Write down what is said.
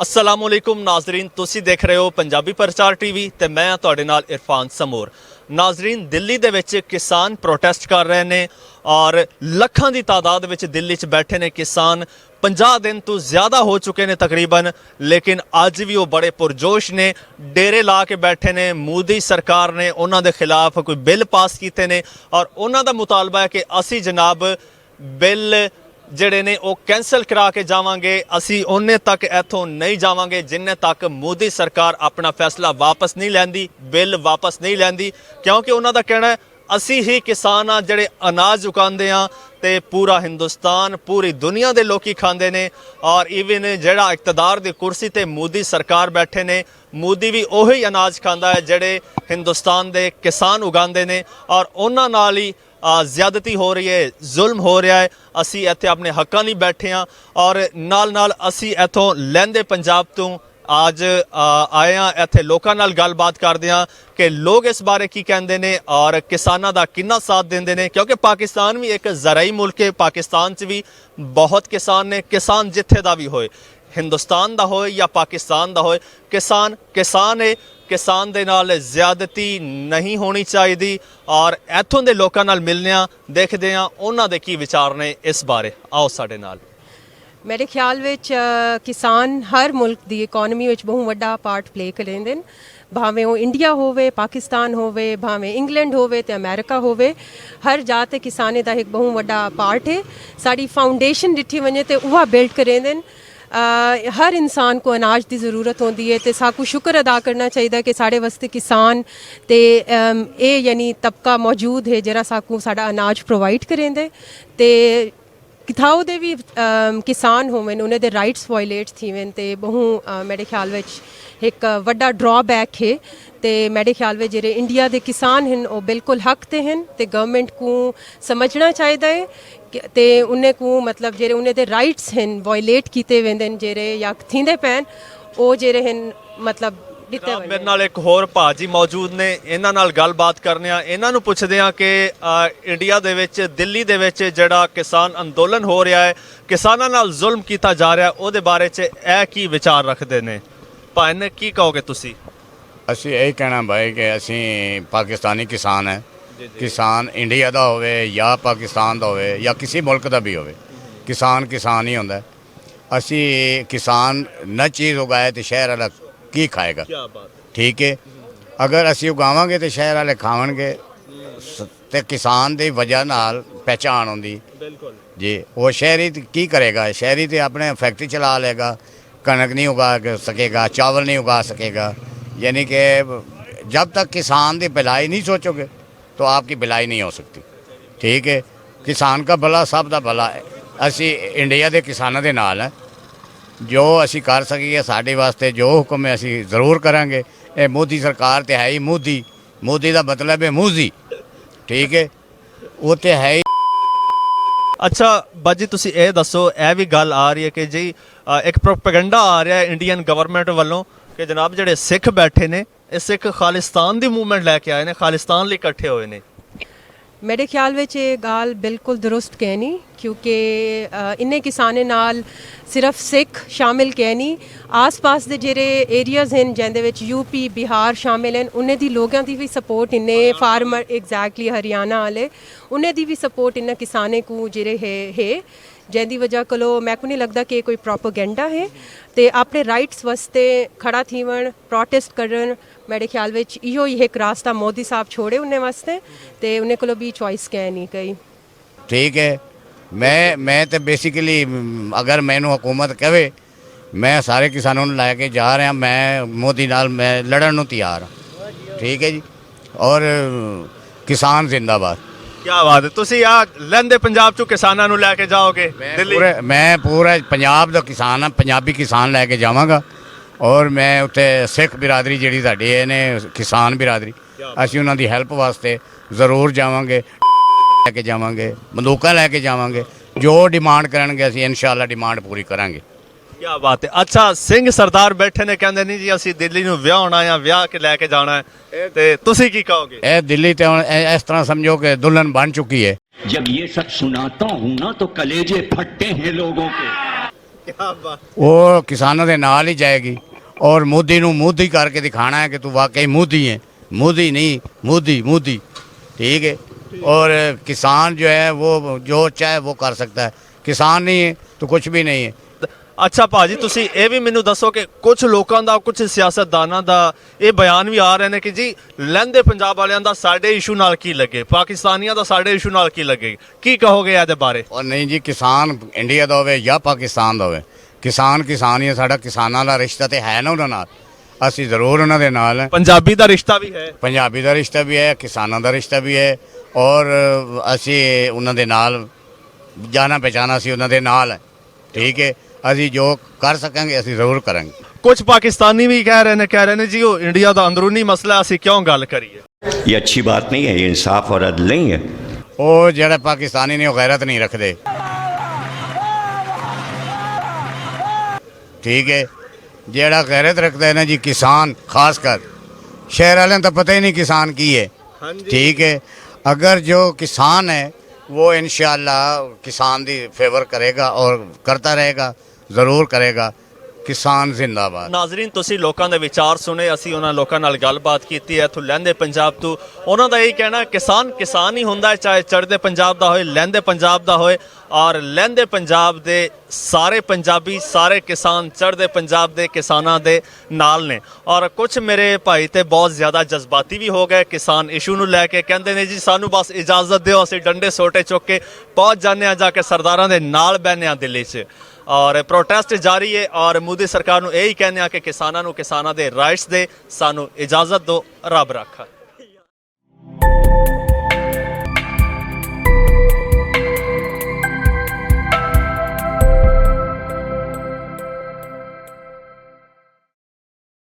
अस्सलामुअलैकुम नाजरीन, तुसी देख रहे हो पंजाबी प्रचार टीवी ते मैं तुहाडे नाल इरफान समूर। नाजरीन, दिल्ली दे विच किसान प्रोटेस्ट कर रहे ने और लखां दी तादाद विच दिल्ली च बैठे ने किसान। 50 दिन तो ज़्यादा हो चुके ने तकरीबन, लेकिन अज भी वो बड़े पुरजोश ने, डेरे ला के बैठे ने। मोदी सरकार ने उन्हां दे खिलाफ कोई बिल पास कीते ने और उन्हां दा मुतालबा है कि असी जनाब बिल ਜਿਹੜੇ ਨੇ ਉਹ ਕੈਂਸਲ ਕਰਾ ਕੇ ਜਾਵਾਂਗੇ। ਅਸੀਂ ਉਹਨੇ ਤੱਕ ਇੱਥੋਂ ਨਹੀਂ ਜਾਵਾਂਗੇ ਜਿੰਨੇ ਤੱਕ ਮੋਦੀ ਸਰਕਾਰ ਆਪਣਾ ਫੈਸਲਾ ਵਾਪਸ ਨਹੀਂ ਲੈਂਦੀ, ਬਿੱਲ ਵਾਪਸ ਨਹੀਂ ਲੈਂਦੀ, ਕਿਉਂਕਿ ਉਹਨਾਂ ਦਾ ਕਹਿਣਾ ਹੈ ਅਸੀਂ ਹੀ ਕਿਸਾਨ ਆ ਜਿਹੜੇ ਅਨਾਜ ਉਗਾਉਂਦੇ ਆ ਤੇ ਪੂਰਾ ਹਿੰਦੁਸਤਾਨ ਪੂਰੀ ਦੁਨੀਆ ਦੇ ਲੋਕੀ ਖਾਂਦੇ ਨੇ। ਔਰ ਈਵਨ ਜਿਹੜਾ ਇਕਤਦਾਰ ਦੀ ਕੁਰਸੀ ਤੇ ਮੋਦੀ ਸਰਕਾਰ ਬੈਠੇ ਨੇ, ਮੋਦੀ ਵੀ ਉਹੀ ਅਨਾਜ ਖਾਂਦਾ ਹੈ ਜਿਹੜੇ ਹਿੰਦੁਸਤਾਨ ਦੇ ਕਿਸਾਨ ਉਗਾਉਂਦੇ ਨੇ ਔਰ ਉਹਨਾਂ ਨਾਲ ਹੀ ज़्यादती हो रही है, जुल्म हो रहा है। असी इत्थे अपने हक्कां लई बैठे हाँ और नाल असी इत्थों लैंदे पंजाब तो आज आए हाँ, इत्थे लोकां नाल गलबात करदे हाँ कि लोग इस बारे की कहंदे ने और किसानां दा किन्ना साथ देंदे ने, क्योंकि पाकिस्तान भी एक ज़राई मुल्क है। पाकिस्तान च भी बहुत किसान ने, किसान जिथे दा भी होए, हिंदुस्तान दा होए या पाकिस्तान दा होए, किसान किसान है। किसान दे नाल ज़्यादती नहीं होनी चाहिए और इत्थों दे लोकां नाल मिलने देखदे हां उन्हां दे की विचार ने इस बारे। आओ साडे नाल। मेरे ख्याल विच किसान हर मुल्क दी इकोनॉमी विच बहुत वड्डा पार्ट प्ले करेंदे न, भावें वो इंडिया होवे, पाकिस्तान होवे, भावें इंग्लैंड होवे ते अमेरिका होवे, हर जात किसाने दा एक बहुत वड्डा पार्ट है। साडी फाउंडेशन डिठी वने ते उहा बिल्ड करेंदे न। हर इंसान को अनाज की ज़रूरत होती है तो साकू शुक्र अदा करना चाहिए कि साढ़े वास्ते किसान ते ये यानी तबका मौजूद है जरा साकू साड़ा अनाज प्रोवाइड करेंदे ते किथाओ दे भी किसान होवन उन्हें दे राइट्स वायलेट थी वन ते बहु मेरे ख्याल विच एक वड्डा ड्रॉबैक है। तो मेरे ख्याल में जेरे इंडिया के किसान हैं वो बिल्कुल हक ते हैं ते गवर्नमेंट को समझना चाहिए है ते उन्हें को मतलब जेरे उन्हें दे राइट्स हैं वायलेट कीते वेंदे जेरे या थींदे पैन वो जेरे हैं मतलब दिते वेंदे। मेरे नाल एक होर भाजी मौजूद ने, इन्हां नाल गलबात करने आ, इन्हां नूं पुछदे आ कि इंडिया दे विच दिल्ली दे विच जिहड़ा किसान अंदोलन हो रहा है, किसानां नाल जुल्म कीता जा रहा है, ਉਹਦੇ ਬਾਰੇ 'ਚ ਇਹ ਕੀ ਵਿਚਾਰ ਰੱਖਦੇ ਨੇ? ਭਾਈ ਨੇ ਕੀ ਕਹੋਗੇ ਤੁਸੀਂ? ਅਸੀਂ ਇਹ ਕਹਿਣਾ ਭਾਈ ਕਿ ਅਸੀਂ ਪਾਕਿਸਤਾਨੀ ਕਿਸਾਨ ਹੈ। ਕਿਸਾਨ ਇੰਡੀਆ ਦਾ ਹੋਵੇ ਜਾਂ ਪਾਕਿਸਤਾਨ ਦਾ ਹੋਵੇ ਜਾਂ ਕਿਸੇ ਮੁਲਕ ਦਾ ਵੀ ਹੋਵੇ, ਕਿਸਾਨ ਕਿਸਾਨ ਹੀ ਹੁੰਦਾ। ਅਸੀਂ ਕਿਸਾਨ ਨਾ ਚੀਜ਼ ਉਗਾਏ ਤੇ ਸ਼ਹਿਰ ਵਾਲਾ ਕੀ ਖਾਏਗਾ? ਠੀਕ ਹੈ, ਅਗਰ ਅਸੀਂ ਉਗਾਵਾਂਗੇ ਤੇ ਸ਼ਹਿਰ ਵਾਲੇ ਖਾਵਣਗੇ ਤੇ ਕਿਸਾਨ ਦੀ ਵਜ੍ਹਾ ਨਾਲ ਪਹਿਚਾਣ ਹੁੰਦੀ। ਬਿਲਕੁਲ ਜੀ, ਉਹ ਸ਼ਹਿਰੀ ਕੀ ਕਰੇਗਾ? ਸ਼ਹਿਰੀ ਤੇ ਆਪਣੇ ਫੈਕਟਰੀ ਚਲਾ ਲੇਗਾ, कनक नहीं उगा सकेगा, चावल नहीं उगा सकेगा। यानी कि जब तक किसान की भलाई नहीं सोचोगे तो आपकी भलाई नहीं हो सकती। ठीक है, किसान का भला सब का भला है। असी इंडिया के किसानों के नाल है, जो असी कर सकीए साढ़े वास्ते जो हुक्म है असी जरूर करांगे। ये मोदी सरकार तो है ही मोदी, मोदी का मतलब है मूजी। ठीक है, वो तो है ही। अच्छा बाजी, तुसी ਇਹ ਦੱਸੋ, ਇਹ ਵੀ ਗੱਲ ਆ ਰਹੀ ਹੈ ਕਿ ਜੀ ਇੱਕ ਪ੍ਰੋਪੇਗੈਂਡਾ ਆ ਰਿਹਾ ਹੈ ਇੰਡੀਅਨ ਗਵਰਨਮੈਂਟ ਵੱਲੋਂ ਕਿ ਜਨਾਬ ਜਿਹੜੇ ਸਿੱਖ ਬੈਠੇ ਨੇ ਇਹ ਸਿੱਖ ਖਾਲਿਸਤਾਨ ਦੀ ਮੂਵਮੈਂਟ ਲੈ ਕੇ ਆਏ ਨੇ, ਖਾਲਿਸਤਾਨ ਲਈ ਇਕੱਠੇ ਹੋਏ ਨੇ। मेरे ख्याल में ये गाल बिल्कुल दुरुस्त कहनी, क्योंकि इन्हें किसाने नाल सिर्फ सिख शामिल कहनी, आस पास के जेरे एरियाज़ हैं जिंदे विच यूपी बिहार शामिल हैं उन्हें दी लोगों की भी सपोर्ट इन्हें फार्मर एग्जैक्टली हरियाणा वाले उन्हें दी भी सपोर्ट इन्हें किसाने को जेरे है जिंदी वजह को मैं को नहीं लगता कि कोई प्रोपोगेंडा है तो अपने राइट्स वास्ते खड़ा थीवन प्रोटेस्ट करन। मेरे ख्याल में इहो ही एक रास्ता मोदी साहब छोड़े उन्हें वास्ते तो उन्हें को भी चॉइस कह नहीं गई। ठीक है, मैं तो बेसिकली अगर मैनू हुकूमत कहे मैं सारे किसानों को लैके जा रहा, मैं मोदी नाल मैं लड़न नूं तैयार हाँ। ठीक है जी, और किसान जिंदाबाद। क्या बात है, तुसी आ लैंदे पंजाब चों किसानां नूं लैके जाओगे दिल्ली? मैं पूरा पंजाब दा किसान हाँ, पंजाबी किसान लैके जावांगा और मैं उत्थे सिख बिरादरी जिहड़ी साडी ने किसान बिरादरी असीं उन्हां दी हैल्प वास्ते ज़रूर जावांगे, लैके जावांगे, बंदूकां लैके जावांगे, जो डिमांड करनगे असीं इंशाअल्लाह डिमांड पूरी करांगे। क्या बात है। अच्छा, सिंह सरदार बैठे ने कहंदे नहीं जी असीं दिल्ली नूं विआह होना या विआह के लैके जाना है, ते तुसीं की कहोगे? ए दिल्ली ते हुण इस तरह समझो कि दुल्हन बन चुकी है। जब ये सब सुनाता हूँ ना तो कलेजे फटते हैं लोगों के। क्या बात। ਉਹ ਕਿਸਾਨਾਂ ਦੇ ਨਾਲ ਹੀ ਜਾਏਗੀ ਔਰ ਮੋਦੀ ਨੂੰ ਮੋਦੀ ਕਰਕੇ ਦਿਖਾਣਾ ਹੈ ਕਿ ਤੂੰ ਵਾਕਈ ਮੋਦੀ ਹੈ, मोदी नहीं मोदी मोदी, ठीक है। और किसान जो है वो जो चाहे वो कर सकता है, किसान नहीं है तो कुछ भी नहीं है। ਅੱਛਾ ਭਾਜੀ, ਤੁਸੀਂ ਇਹ ਵੀ ਮੈਨੂੰ ਦੱਸੋ ਕਿ ਕੁਝ ਲੋਕਾਂ ਦਾ, ਕੁਝ ਸਿਆਸਤਦਾਨਾਂ ਦਾ ਇਹ ਬਿਆਨ ਵੀ ਆ ਰਹੇ ਨੇ ਕਿ ਜੀ ਲਹਿੰਦੇ ਪੰਜਾਬ ਵਾਲਿਆਂ ਦਾ ਸਾਡੇ ਇਸ਼ੂ ਨਾਲ ਕੀ ਲੱਗੇ, ਪਾਕਿਸਤਾਨੀਆਂ ਦਾ ਸਾਡੇ ਇਸ਼ੂ ਨਾਲ ਕੀ ਲੱਗੇ, ਕੀ ਕਹੋਗੇ ਇਹਦੇ ਬਾਰੇ? और नहीं जी, किसान इंडिया ਦਾ ਹੋਵੇ ਜਾਂ ਪਾਕਿਸਤਾਨ ਦਾ ਹੋਵੇ, ਕਿਸਾਨ ਕਿਸਾਨ ਹੀ ਹੈ। ਸਾਡਾ ਕਿਸਾਨਾਂ ਦਾ ਰਿਸ਼ਤਾ ਤੇ ਹੈ ਨਾ ਉਹਨਾਂ ਨਾਲ, ਅਸੀਂ ਜ਼ਰੂਰ ਉਹਨਾਂ ਦੇ ਨਾਲ ਹੈ। ਪੰਜਾਬੀ ਦਾ ਰਿਸ਼ਤਾ ਵੀ ਹੈ, ਪੰਜਾਬੀ ਦਾ ਰਿਸ਼ਤਾ ਵੀ ਹੈ, ਕਿਸਾਨਾਂ ਦਾ ਰਿਸ਼ਤਾ ਵੀ ਹੈ ਔਰ ਅਸੀਂ ਉਹਨਾਂ ਦੇ ਨਾਲ ਜਾਣਾ ਪਹਿਚਾਣਾ, ਅਸੀਂ ਉਹਨਾਂ ਦੇ ਨਾਲ ਹੈ, ਠੀਕ ਹੈ। ਅਸੀਂ ਜੋ ਕਰ ਸਕਾਂਗੇ ਅਸੀਂ ਜ਼ਰੂਰ ਕਰਾਂਗੇ। ਕੁਝ ਪਾਕਿਸਤਾਨੀ ਵੀ ਕਹਿ ਰਹੇ ਨੇ ਜੀ ਉਹ ਇੰਡੀਆ ਦਾ ਅੰਦਰੂਨੀ ਮਸਲਾ, ਅਸੀਂ ਕਿਉਂ ਗੱਲ ਕਰੀਏ? ये अच्छी बात नहीं है, ये इंसाफ और अदल नहीं है। ਉਹ ਜਿਹੜੇ ਪਾਕਿਸਤਾਨੀ ਨੇ ਉਹ ਗੈਰਤ ਨਹੀਂ ਰੱਖਦੇ, ਠੀਕ ਹੈ। ਜਿਹੜਾ ਗੈਰਤ ਰੱਖਦਾ ਹੈ ਨਾ ਜੀ ਕਿਸਾਨ, ਖਾਸ ਕਰ ਸ਼ਹਿਰ ਵਾਲਿਆਂ ਨੂੰ ਤਾਂ ਪਤਾ ਹੀ ਨਹੀਂ ਕਿਸਾਨ ਕੀ ਹੈ, ठीक है। अगर जो किसान है वो इंशाअल्लाह किसान दी फेवर करेगा और करता रहेगा, ज़रूर करेगा। किसान जिंदाबाद। ਨਾਜ਼ਰੀਨ, ਤੁਸੀਂ ਲੋਕਾਂ ਦੇ ਵਿਚਾਰ ਸੁਣੇ, ਅਸੀਂ ਉਹਨਾਂ ਲੋਕਾਂ ਨਾਲ ਗੱਲਬਾਤ ਕੀਤੀ ਹੈ ਇੱਥੋਂ ਲਹਿੰਦੇ ਪੰਜਾਬ ਤੋਂ। ਉਹਨਾਂ ਦਾ ਇਹ ਕਹਿਣਾ, ਕਿਸਾਨ ਕਿਸਾਨ ਹੀ ਹੁੰਦਾ ਹੈ, ਚਾਹੇ ਚੜ੍ਹਦੇ ਪੰਜਾਬ ਦਾ ਹੋਏ, ਲਹਿੰਦੇ ਪੰਜਾਬ ਦਾ ਹੋਏ। ਔਰ ਲਹਿੰਦੇ ਪੰਜਾਬ ਦੇ ਸਾਰੇ ਪੰਜਾਬੀ, ਸਾਰੇ ਕਿਸਾਨ ਚੜ੍ਹਦੇ ਪੰਜਾਬ ਦੇ ਕਿਸਾਨਾਂ ਦੇ ਨਾਲ ਨੇ। ਔਰ ਕੁਝ ਮੇਰੇ ਭਾਈ ਤੇ ਬਹੁਤ ਜ਼ਿਆਦਾ ਜਜ਼ਬਾਤੀ ਵੀ ਹੋ ਗਏ ਕਿਸਾਨ ਇਸ਼ੂ ਨੂੰ ਲੈ ਕੇ, ਕਹਿੰਦੇ ਨੇ ਜੀ ਸਾਨੂੰ ਬਸ ਇਜਾਜ਼ਤ ਦਿਓ, ਅਸੀਂ ਡੰਡੇ ਸੋਟੇ ਚੁੱਕ ਕੇ ਪਹੁੰਚ ਜਾਂਦੇ ਹਾਂ, ਜਾ ਕੇ ਸਰਦਾਰਾਂ ਦੇ ਨਾਲ ਬਹਿੰਦੇ ਹਾਂ ਦਿੱਲੀ 'ਚ। ਔਰ ਪ੍ਰੋਟੈਸਟ ਜਾਰੀ ਹੈ ਔਰ ਮੋਦੀ ਸਰਕਾਰ ਨੂੰ ਇਹੀ ਕਹਿੰਦੇ ਆ ਕਿ ਕਿਸਾਨਾਂ ਨੂੰ ਕਿਸਾਨਾਂ ਦੇ ਰਾਈਟਸ ਦੇ, ਸਾਨੂੰ ਇਜਾਜ਼ਤ ਦਿਓ, ਰੱਬ ਰਾਖਾ।